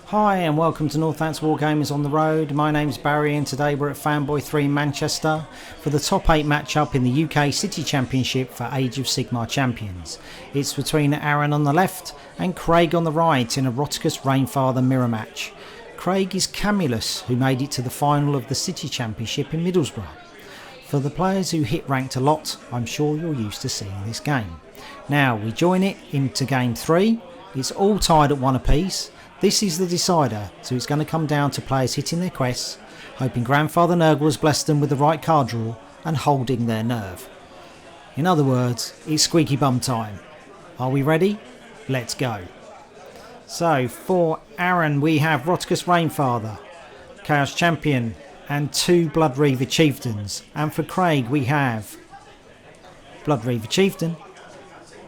Hi and welcome to Northants Wargamers on the Road. My name's Barry and today we're at Fanboy 3 Manchester for the top 8 matchup in the UK City Championship for Age of Sigmar Champions. It's between Aren on the left and Craig on the right in a Rotigus Rainfather mirror match. Craig is Camulus, who made it to the final of the City Championship in Middlesbrough. For the players who hit ranked a lot, I'm sure you're used to seeing this game. Now we join it into game 3. It's all tied at 1 apiece. This is the decider, so it's going to come down to players hitting their quests, hoping Grandfather Nurgle has blessed them with the right card draw and holding their nerve. In other words, it's squeaky bum time. Are we ready? Let's go. So for Aren we have Rotigus Rainfather, Chaos Champion and 2 Blood Reaver Chieftains, and for Craig we have Blood Reaver Chieftain,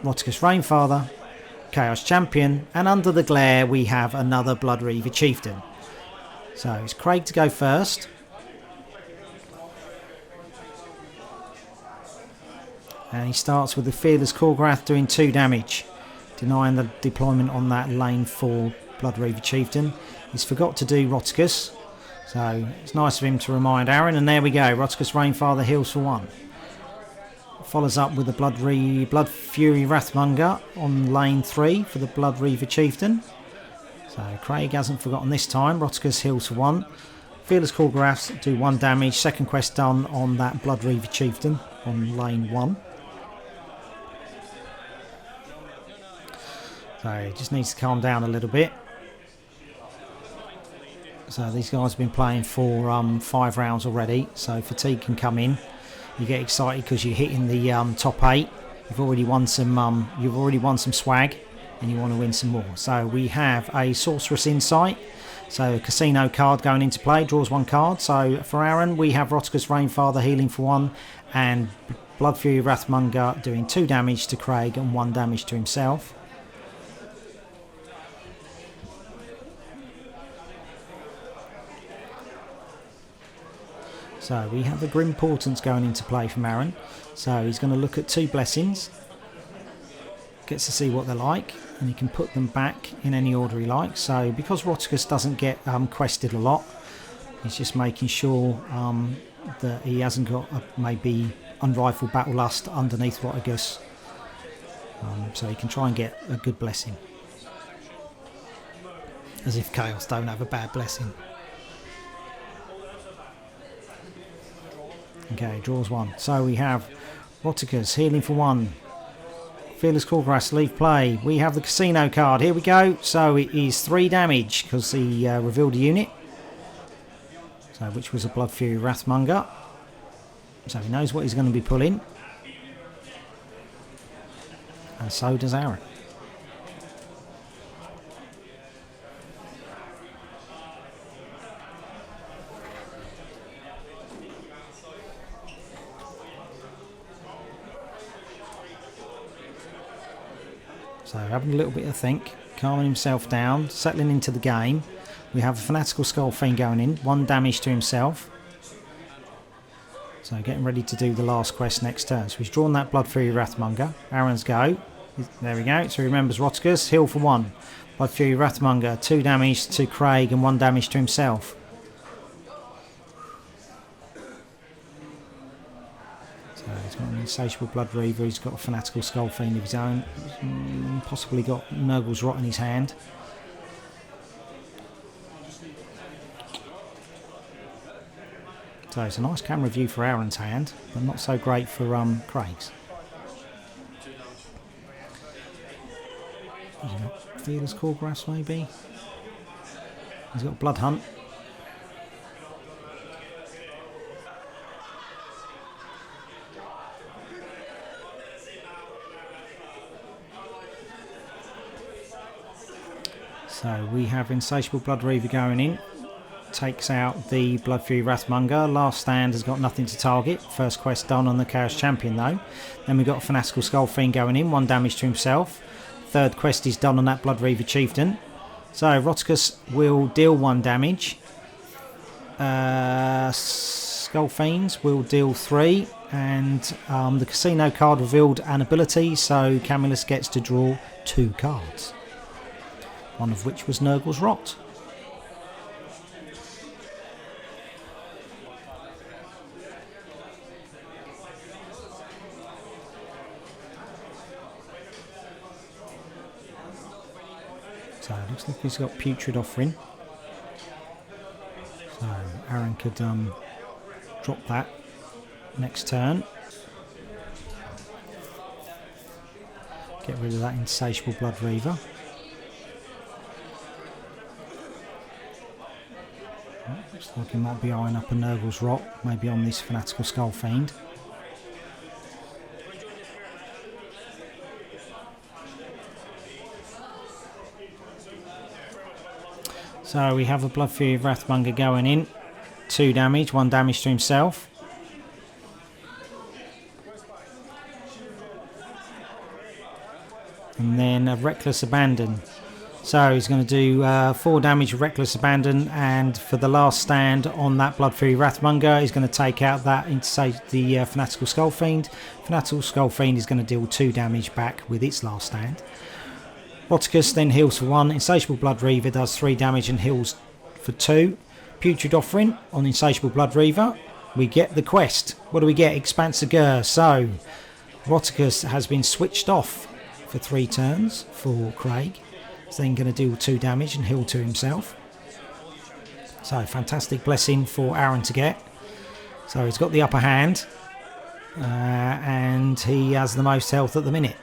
Rotigus Rainfather, Chaos Champion, and under the glare we have another Blood Reaver Chieftain. So it's Craig to go first. And he starts with the Fearless Korgrath doing 2 damage, denying the deployment on that lane 4 Blood Reaver Chieftain. He's forgot to do Rotigus, so it's nice of him to remind Aren, and there we go, Rotigus Rainfather heals for 1. Follows up with the Blood Fury Wrathmonger on lane 3 for the Blood Reaver Chieftain. So Craig hasn't forgotten this time. Rotigus heals for 1. Fearless Korgraths do 1 damage. Second quest done on that Blood Reaver Chieftain on lane 1. So he just needs to calm down a little bit. So these guys have been playing for 5 rounds already, so fatigue can come in. You get excited because you're hitting the top 8. You've already won some swag, and you want to win some more. So we have a Sorceress Insight, so a casino card going into play, draws 1 card. So for Aren we have Rotigus Rainfather healing for 1, and Blood Fury Wrathmonger doing 2 damage to Craig and 1 damage to himself. So we have the Grim Portents going into play from Aren. So he's going to look at 2 blessings. Gets to see what they're like, and he can put them back in any order he likes. So because Rotigus doesn't get quested a lot, he's just making sure that he hasn't got maybe Unrifled Battle Lust underneath Rotigus. So he can try and get a good blessing. As if Chaos don't have a bad blessing. Okay, draws 1. So we have Rotigus healing for 1. Fearless Korgrath leave play. We have the casino card. Here we go. So it is 3 damage because he revealed a unit. So which was a Blood Fury Wrathmonger. So he knows what he's going to be pulling. And so does Aren. So having a little bit of think, calming himself down, settling into the game. We have a Fanatical Skull Fiend going in, 1 damage to himself. So getting ready to do the last quest next turn. So he's drawn that Blood Fury Wrathmonger. Aren's go. There we go. So he remembers Rotigus, heal for 1. Blood Fury Wrathmonger, 2 damage to Craig and 1 damage to himself. He's got an Insatiable Blood Reaver, he's got a Fanatical Skull Fiend of his own, possibly got Nurgle's Rot in his hand. So it's a nice camera view for Aren's hand, but not so great for Craig's. He's got Fearless Korgrath maybe. He's got Blood Hunt. So we have Insatiable Blood Reaver going in, takes out the Blood Fury Wrathmonger. Last stand has got nothing to target. First quest done on the Chaos Champion though. Then we've got a Fanatical Skull Fiend going in, 1 damage to himself. Third quest is done on that Blood Reaver Chieftain. So Rotigus will deal 1 damage. Skull Fiends will deal 3, and the casino card revealed an ability, so Camulus gets to draw 2 cards, one of which was Nurgle's Rot. Looks like he's got Putrid Offering. So Aren could drop that next turn. Get rid of that Insatiable Blood Reaver. Looks like he might be eyeing up a Nurgle's Rot, maybe on this Fanatical Skull Fiend. So we have a Blood Fury Wrathmonger going in. 2 damage, 1 damage to himself. And then a Reckless Abandon. So he's going to do 4 damage with Reckless Abandon, and for the last stand on that Blood Fury Wrathmonger, he's going to take out that the Fanatical Skull Fiend. Fanatical Skull Fiend is going to deal 2 damage back with its last stand. Rotigus then heals for 1. Insatiable Blood Reaver does 3 damage and heals for 2. Putrid Offering on Insatiable Blood Reaver. We get the quest. What do we get? Expanse of Gur. So Rotigus has been switched off for 3 turns for Craig. He's then going to deal 2 damage and heal to himself. So fantastic blessing for Aren to get. So he's got the upper hand, and he has the most health at the minute.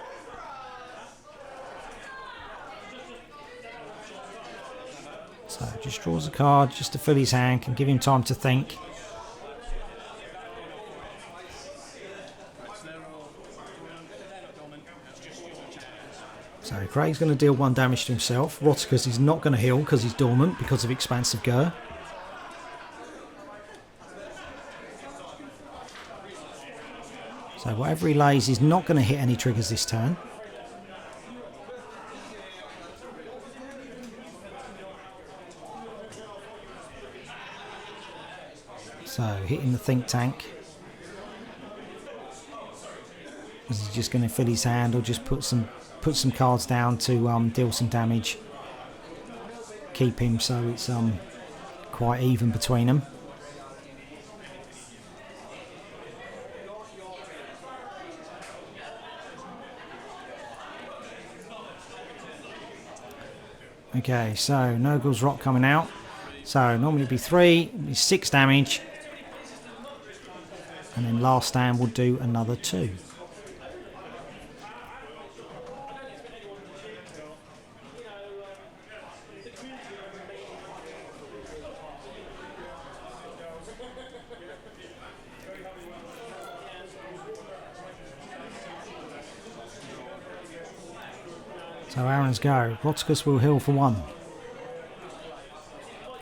So just draws a card just to fill his hand, can give him time to think. So Craig's going to deal 1 damage to himself. Rotigus is not going to heal because he's dormant because of Expansive Gur. So whatever he lays is not going to hit any triggers this turn. So hitting the think tank. Is he just going to fill his hand or just put some cards down to deal some damage? Keep him so it's quite even between them. Okay, so Nurgle's Rot coming out. So normally it'd be 3, it'd be 6 damage. And then last stand will do another 2. So Aren's go. Rotigus will heal for 1.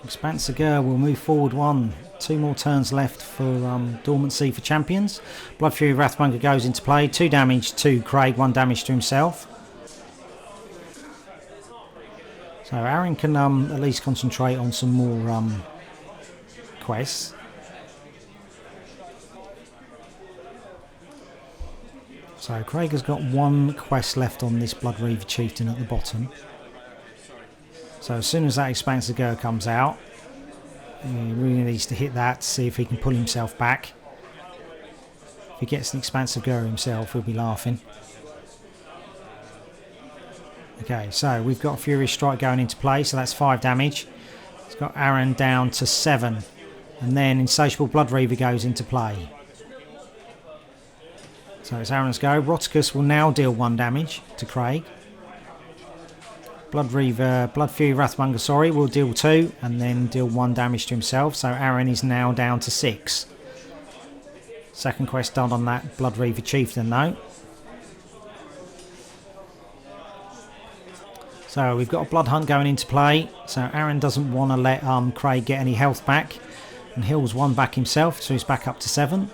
Expansive Gur will move forward 1. 2 more turns left for Dormancy for Champions. Blood Fury Wrathmonger goes into play. 2 damage to Craig, 1 damage to himself. So Aren can at least concentrate on some more quests. So Craig has got 1 quest left on this Blood Reaver Chieftain at the bottom. So as soon as that Expansive Gur comes out, he really needs to hit that to see if he can pull himself back. If he gets an Expansive Gur himself, he'll be laughing. Okay, so we've got a Furious Strike going into play, so that's 5 damage. It's got Aren down to 7. And then Insatiable Blood Reaver goes into play. So it's Aren's go. Rotigus will now deal 1 damage to Craig. Blood Fury Wrathmonger, will deal 2 and then deal 1 damage to himself. So Aren is now down to 6. Second quest done on that Blood Reaver Chieftain though. So we've got a Blood Hunt going into play. So Aren doesn't want to let Craig get any health back, and heals 1 back himself, so he's back up to 7.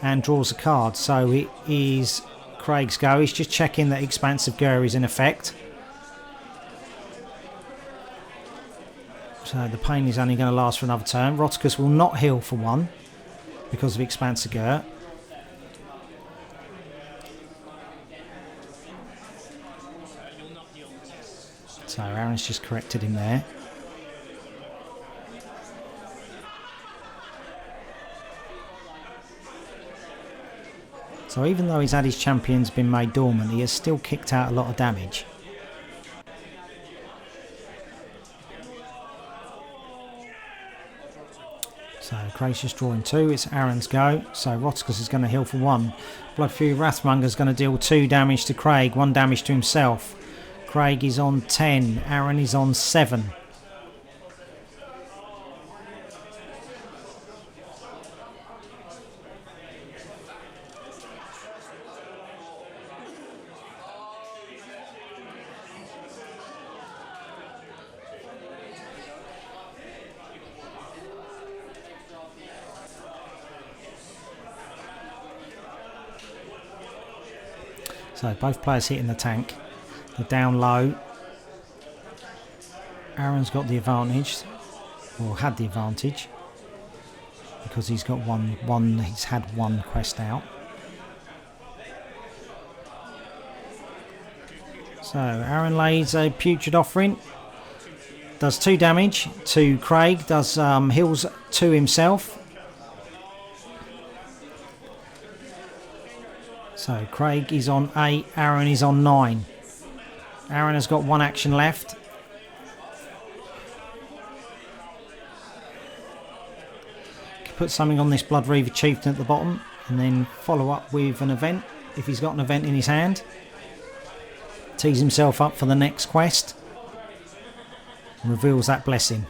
And draws a card. So it is Craig's go. He's just checking that Expansive Gur is in effect. So the pain is only going to last for another turn. Rotigus will not heal for 1 because of Expansive Gur. So Aren's just corrected him there. So even though he's had his champions been made dormant, he has still kicked out a lot of damage. So Craig's just drawing 2. It's Aren's go. So Rotigus is going to heal for 1. Blood Fury Wrathmonger is going to deal 2 damage to Craig, 1 damage to himself. Craig is on 10. Aren is on 7. So both players hitting the tank. They're down low. Aren's got the advantage, or had the advantage, because he's got one. He's had 1 quest out. So Aren lays a Putrid Offering. Does 2 damage to Craig. Does heals to himself. So Craig is on 8, Aren is on 9. Aren has got 1 action left. Put something on this Blood Reaver Chieftain at the bottom and then follow up with an event if he's got an event in his hand. Tees himself up for the next quest. Reveals that blessing.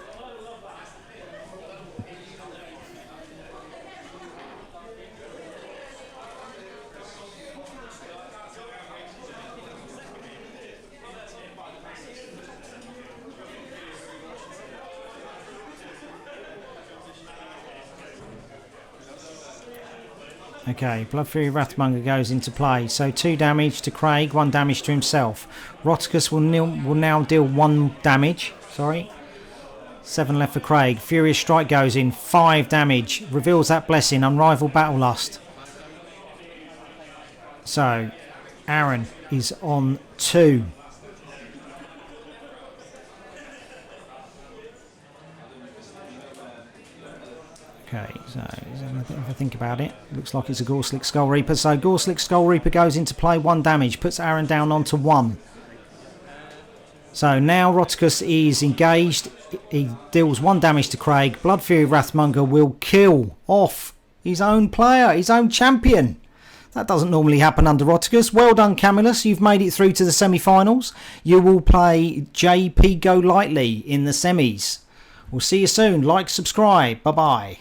Okay, Blood Fury Wrathmonger goes into play. So 2 damage to Craig, 1 damage to himself. Rotigus will now deal 1 damage. 7 left for Craig. Furious Strike goes in, 5 damage. Reveals that blessing, Unrivaled Battle Lust. So Aren is on 2. Okay, so if I think about it, looks like it's a Gorslick Skull Reaper. So Gorslick Skull Reaper goes into play, 1 damage, puts Aren down onto 1. So now Rotigus is engaged. He deals 1 damage to Craig. Blood Fury Wrathmonger will kill off his own player, his own champion. That doesn't normally happen under Rotigus. Well done, Camillus. You've made it through to the semi-finals. You will play JP Go Lightly in the semis. We'll see you soon. Like, subscribe. Bye-bye.